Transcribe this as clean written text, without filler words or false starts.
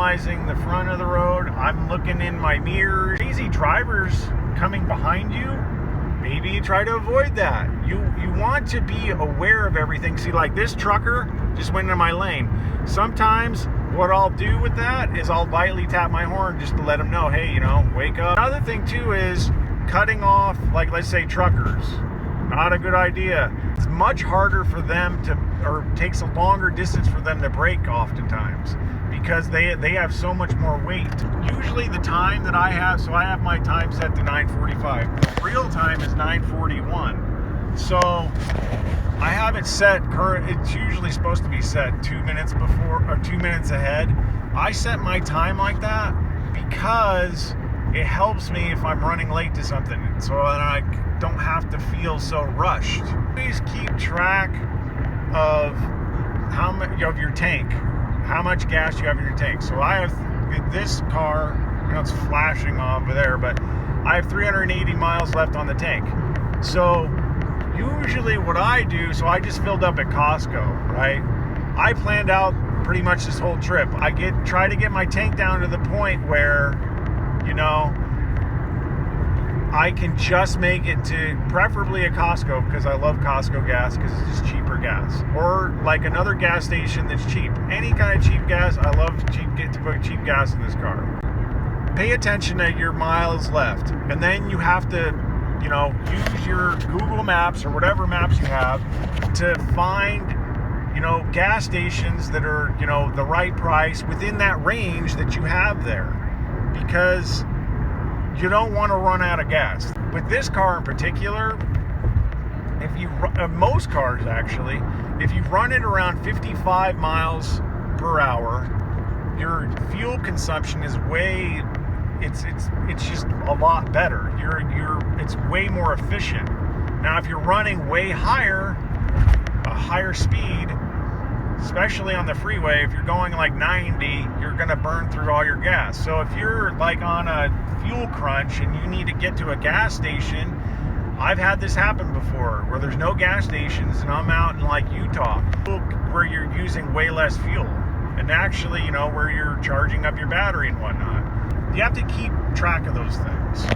minimizing the front of the road. I'm looking in my mirrors. Crazy drivers coming behind you, maybe you try to avoid that. You want to be aware of everything. See, like this trucker just went into my lane. Sometimes what I'll do with that is I'll lightly tap my horn just to let them know, hey, wake up. Another thing too is cutting off, like let's say truckers. Not a good idea. It's much harder for them to, or takes a longer distance for them to brake oftentimes because they have so much more weight. Usually the time that I have, so I have my time set to 9:45. Real time is 9:41. So I have it set current. It's usually supposed to be set 2 minutes before or 2 minutes ahead. I set my time like that because it helps me if I'm running late to something, so that I don't have to feel so rushed. Please keep track of how much of your tank, how much gas you have in your tank. So I have this car, it's flashing over there, but I have 380 miles left on the tank. So usually what I do, so I just filled up at Costco, right? I planned out pretty much this whole trip. I try to get my tank down to the point where I can just make it to preferably a Costco, because I love Costco gas because it's just cheaper gas, or like another gas station that's cheap. Any kind of cheap gas. I love to put cheap gas in this car. Pay attention to your miles left, and then you have to use your Google Maps or whatever maps you have to find gas stations that are the right price within that range that you have there, because you don't want to run out of gas. With this car in particular, most cars actually, if you run it around 55 miles per hour, your fuel consumption is it's just a lot better. It's way more efficient. Now, if you're running way higher, a higher speed, especially on the freeway, if you're going like 90, you're going to burn through all your gas. So if you're like on a fuel crunch and you need to get to a gas station, I've had this happen before where there's no gas stations and I'm out in like Utah where you're using way less fuel, and actually where you're charging up your battery and whatnot. You have to keep track of those things.